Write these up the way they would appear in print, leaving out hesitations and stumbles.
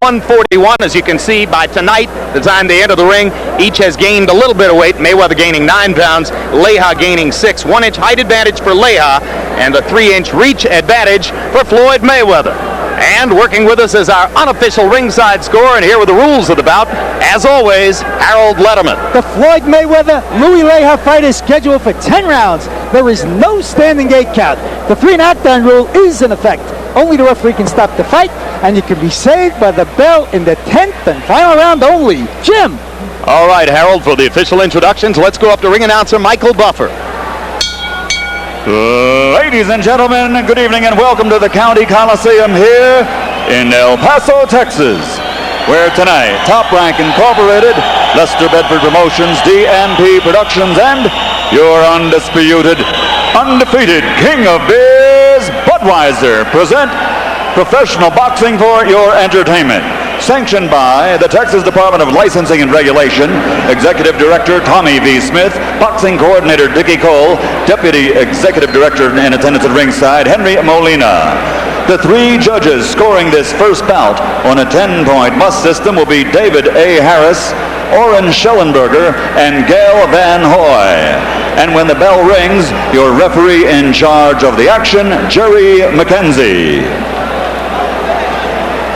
141, as you can see by tonight, the time they enter the ring, each has gained a little bit of weight. Mayweather gaining 9 pounds, Leija gaining 6. 1-inch height advantage for Leija and a 3-inch reach advantage for Floyd Mayweather. And working with us is our unofficial ringside scorer, and here with the rules of the bout, as always, Harold Letterman. The Floyd Mayweather Louie Leija fight is scheduled for 10 rounds. There is no standing 8 count. The 3 knockdown rule is in effect. Only the referee can stop the fight, and you can be saved by the bell in the 10th and final round only. Jim. All right, Harold, for the official introductions, let's go up to ring announcer Michael Buffer. Ladies and gentlemen, good evening and welcome to the County Coliseum here in El Paso, Texas, where tonight Top Rank Incorporated, Lester Bedford Promotions, DMP Productions, and your undisputed, undefeated King of Beers, Budweiser, present professional boxing for your entertainment. Sanctioned by the Texas Department of Licensing and Regulation, Executive Director Tommy V. Smith, Boxing Coordinator Dickie Cole, Deputy Executive Director in attendance at ringside Henry Molina. The 3 judges scoring this first bout on a 10-point must system will be David A. Harris, Oren Shellenberger, and Gale Van Hoy. And when the bell rings, your referee in charge of the action, Jerry McKenzie.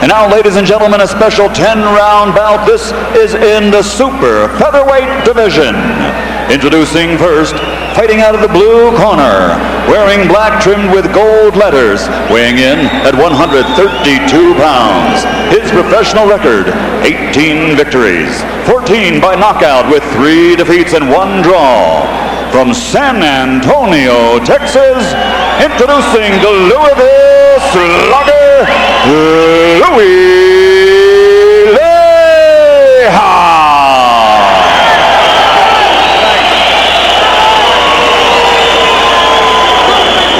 And now, ladies and gentlemen, a special 10-round bout. This is in the super featherweight division. Introducing first, fighting out of the blue corner, wearing black trimmed with gold letters, weighing in at 132 pounds. His professional record, 18 victories, 14 by knockout with 3 defeats and 1 draw. From San Antonio, Texas, introducing the Louisville Slugger, Louie Leija.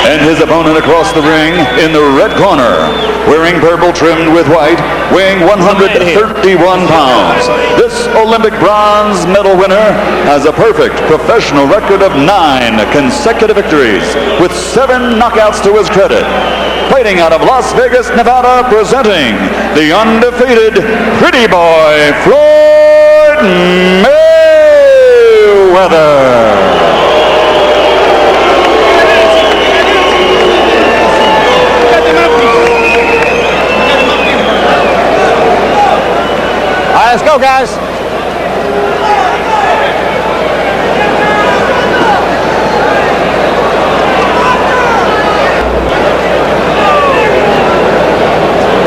And his opponent across the ring in the red corner, wearing purple trimmed with white, weighing 131 pounds. This Olympic bronze medal winner has a perfect professional record of 9 consecutive victories with 7 knockouts to his credit. Fighting out of Las Vegas, Nevada, presenting the undefeated pretty boy, Floyd Mayweather. Let's go, guys.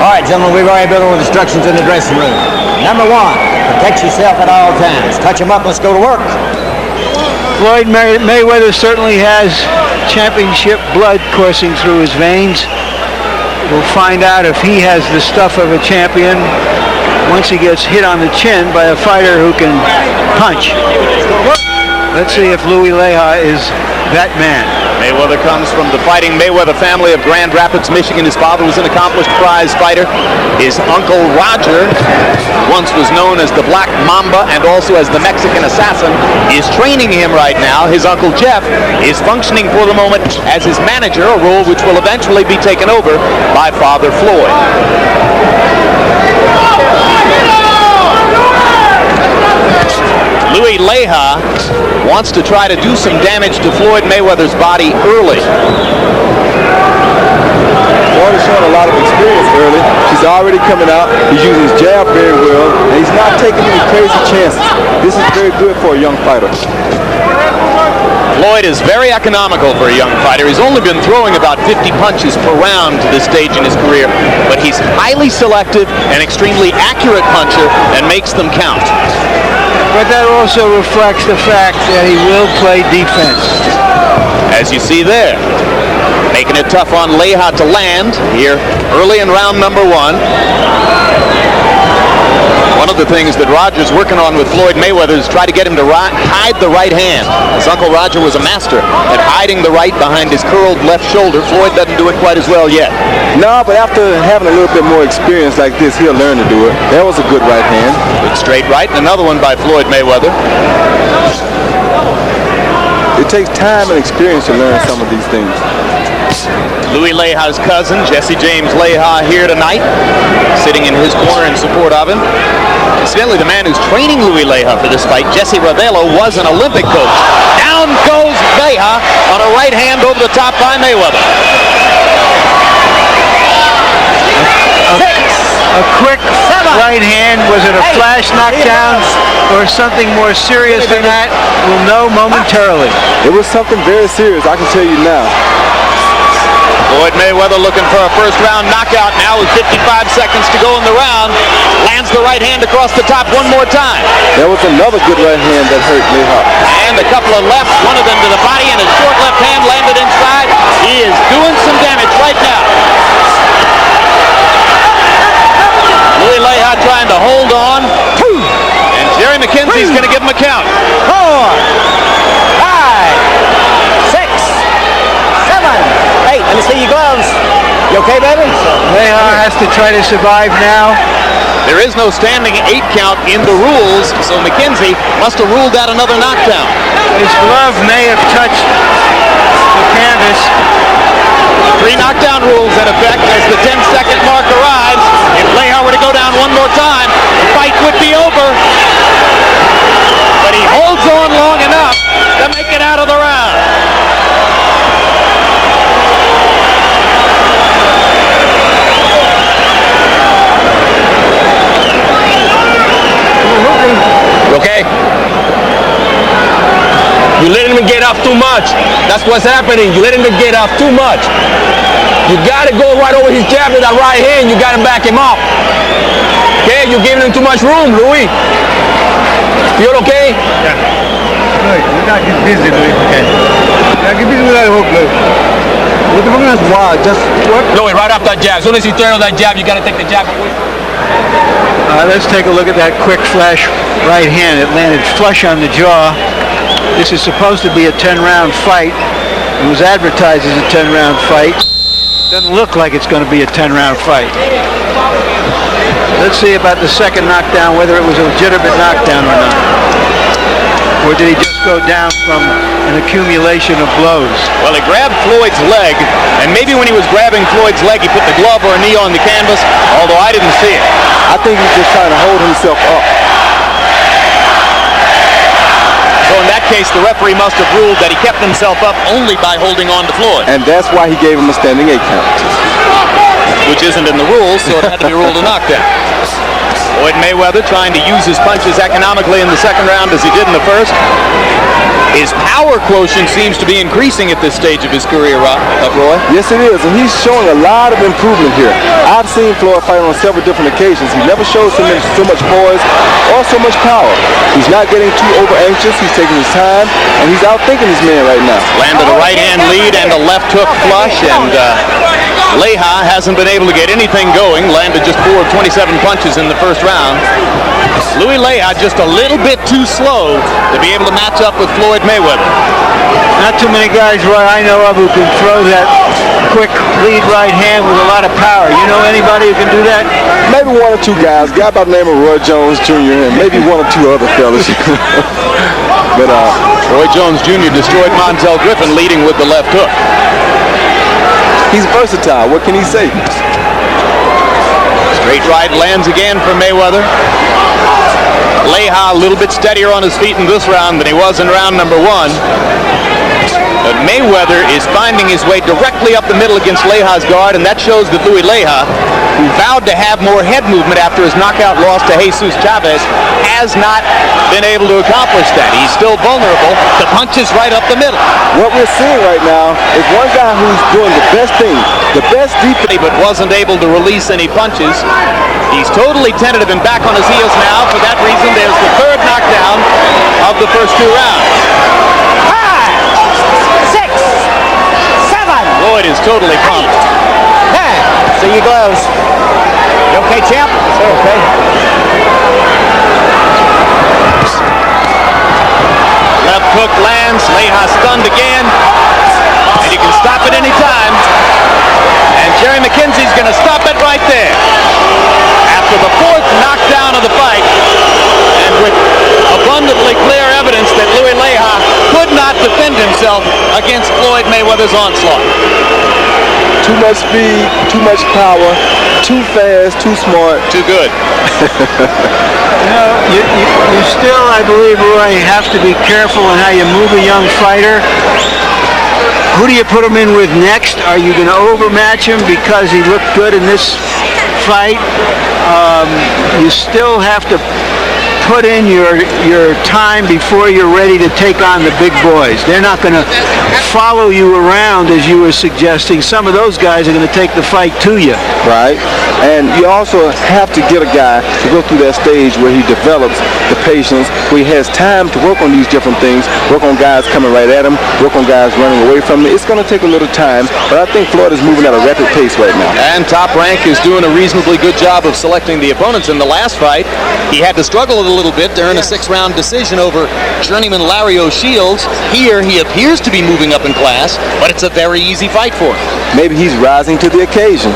All right, gentlemen, we've already been over the instructions in the dressing room. Number 1, protect yourself at all times. Touch them up, let's go to work. Floyd Mayweather certainly has championship blood coursing through his veins. We'll find out if he has the stuff of a champion once he gets hit on the chin by a fighter who can punch. Let's see if Louie Leija is that man. Mayweather comes from the Fighting Mayweather family of Grand Rapids, Michigan. His father was an accomplished prize fighter. His uncle Roger, once was known as the Black Mamba and also as the Mexican Assassin, is training him right now. His uncle Jeff is functioning for the moment as his manager, a role which will eventually be taken over by Father Floyd. Louie Leija wants to try to do some damage to Floyd Mayweather's body early. Floyd has shown a lot of experience early. He's already coming out. He's using his jab very well, and he's not taking any crazy chances. This is very good for a young fighter. Floyd is very economical for a young fighter. He's only been throwing about 50 punches per round to this stage in his career, but he's highly selective and extremely accurate puncher and makes them count. But that also reflects the fact that he will play defense. As you see there, making it tough on Leija to land here early in round number 1. One of the things that Roger's working on with Floyd Mayweather is try to get him to hide the right hand. His uncle Roger was a master at hiding the right behind his curled left shoulder. Floyd doesn't do it quite as well yet. No, but after having a little bit more experience like this, he'll learn to do it. That was a good right hand. Good straight right, and another one by Floyd Mayweather. It takes time and experience to learn some of these things. Louie Leija's cousin, Jesse James Leija, here tonight, sitting in his corner in support of him. Incidentally, the man who's training Louie Leija for this fight, Jesse Ravelo, was an Olympic coach. Down goes Leija on a right hand over the top by Mayweather. A quick right hand. Was it a flash knockdown or something more serious than that? We'll know momentarily. It was something very serious, I can tell you now. Floyd Mayweather looking for a first round knockout now with 55 seconds to go in the round. Lands the right hand across the top one more time. There was another good right hand that hurt Leija. And a couple of lefts, one of them to the body, and his short left hand landed inside. He is doing some damage right now. Louie Leija trying to hold on. And Jerry McKenzie's going to give him a count. 4, 5, 6, 7, 8. Let me see your gloves. You okay, baby? Leija has to try to survive now. There is no standing 8 count in the rules, so McKenzie must have ruled out another knockdown. His glove may have touched the canvas. 3 knockdown rules in effect as the 10-second mark arrives. If Leija were to go down one more time, the fight would be over. But he holds on long enough to make it out of the round. Okay? You letting him get off too much. That's what's happening. You letting him get off too much. You got to go right over his jab with that right hand. You got to back him up. Okay? You're giving him too much room, Louie. Feel okay? Yeah. Louie, you got to get busy, Louie. Okay. Yeah, get busy with that hook, Louie. What the fuck is wild? Just what? Louie, right off that jab. As soon as you turn on that jab, you got to take the jab away. Let's take a look at that quick flash right hand. It landed flush on the jaw. This is supposed to be a 10-round fight. It was advertised as a 10-round fight. Doesn't look like it's going to be a 10-round fight. Let's see about the second knockdown, whether it was a legitimate knockdown or not. Or did he just go down from an accumulation of blows? Well, he grabbed Floyd's leg, and maybe when he was grabbing Floyd's leg, he put the glove or a knee on the canvas, although I didn't see it. I think he's just trying to hold himself up. So in that case, the referee must have ruled that he kept himself up only by holding on to Floyd. And that's why he gave him a standing 8 count. Which isn't in the rules, so it had to be ruled a knockdown. Floyd Mayweather trying to use his punches economically in the second round as he did in the first. His power quotient seems to be increasing at this stage of his career, Roy. Yes, it is, and he's showing a lot of improvement here. I've seen Floyd fight on several different occasions. He never shows so much poise or so much power. He's not getting too over-anxious. He's taking his time, and he's outthinking his man right now. Landed a right-hand lead and a left hook flush, and Leija hasn't been able to get anything going. Landed just 4 of 27 punches in the first round. Louie Leija just a little bit too slow to be able to match up with Floyd Mayweather. Not too many guys, Roy, I know of who can throw that quick lead right hand with a lot of power. You know anybody who can do that? Maybe 1 or 2 guys. A guy by the name of Roy Jones Jr. and maybe 1 or 2 other fellas. But Roy Jones Jr. destroyed Montel Griffin leading with the left hook. He's versatile. What can he say? Straight right lands again for Mayweather. Leija a little bit steadier on his feet in this round than he was in round number 1. But Mayweather is finding his way directly up the middle against Leija's guard, and that shows that Louie Leija, who vowed to have more head movement after his knockout loss to Jesus Chavez, has not been able to accomplish that. He's still vulnerable to punches right up the middle. What we're seeing right now is one guy who's doing the best thing, the best defense, but wasn't able to release any punches. He's totally tentative and back on his heels now. For that reason, there's the third knockdown of the first 2 rounds. 5, 6, 7. Floyd is totally pumped. See your gloves. You okay, champ? Okay. Left hook lands. Leija stunned again. And you can stop at any time. And Jerry McKenzie's going to stop it right there. After the 4th knockdown of the fight, and with abundantly clear evidence that Louie Leija could not defend himself against Floyd Mayweather's onslaught. Too much speed, too much power, too fast, too smart. Too good. You know, you still, I believe, Roy, have to be careful in how you move a young fighter. Who do you put him in with next? Are you going to overmatch him because he looked good in this fight? You still have to put in your time before you're ready to take on the big boys. They're not going to follow you around as you were suggesting. Some of those guys are going to take the fight to you. Right. And you also have to get a guy to go through that stage where he develops the patience, where he has time to work on these different things, work on guys coming right at him, work on guys running away from him. It's going to take a little time, but I think Floyd is moving at a rapid pace right now. And Top Rank is doing a reasonably good job of selecting the opponents. In the last fight, he had to struggle a little bit to earn a 6-round decision over journeyman Larry O'Shields. Here, he appears to be moving up in class, but it's a very easy fight for him. Maybe he's rising to the occasion.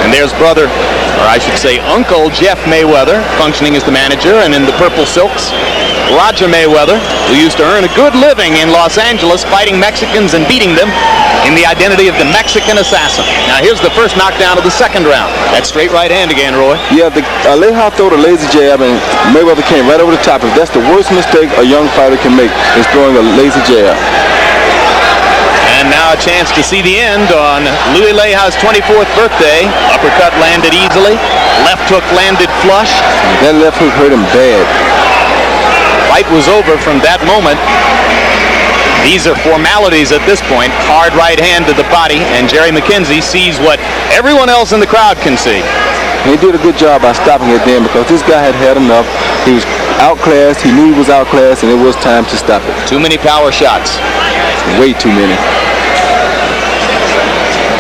And there's brother, or I should say Uncle Jeff Mayweather, functioning as the manager, and in the purple silks, Roger Mayweather, who used to earn a good living in Los Angeles fighting Mexicans and beating them in the identity of the Mexican Assassin. Now here's the first knockdown of the second round. That straight right hand again, Roy. Yeah, Leija threw a lazy jab and Mayweather came right over the top. If that's the worst mistake a young fighter can make, is throwing a lazy jab. And now a chance to see the end on Louie Leija's 24th birthday. Uppercut landed easily. Left hook landed flush. That left hook hurt him bad. Fight was over from that moment. These are formalities at this point. Hard right hand to the body, and Jerry McKenzie sees what everyone else in the crowd can see. He did a good job by stopping it then, because this guy had enough. He was outclassed. He knew he was outclassed, and it was time to stop it. Too many power shots. Way too many.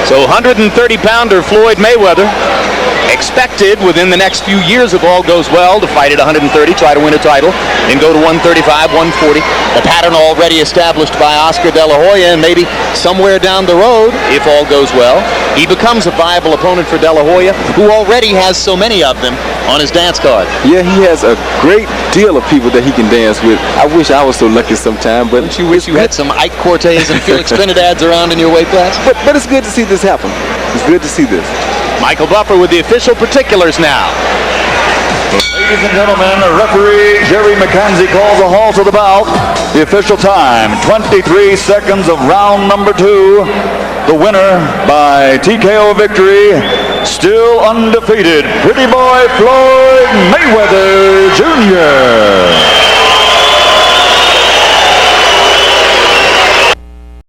So 130-pounder Floyd Mayweather expected within the next few years, if all goes well, to fight at 130, try to win a title, and go to 135, 140. The pattern already established by Oscar De La Hoya, and maybe somewhere down the road, if all goes well, he becomes a viable opponent for De La Hoya, who already has so many of them on his dance card. Yeah, he has a great deal of people that he can dance with. I wish I was so lucky sometime, but Don't you wish you had some Ike Cortez and Felix Trinidad's around in your weight class? But it's good to see this happen. It's good to see this. Michael Buffer with the official particulars now. Ladies and gentlemen, referee Jerry McKenzie calls a halt to the bout. The official time, 23 seconds of round number 2. The winner by TKO victory, still undefeated, Pretty Boy Floyd Mayweather Jr.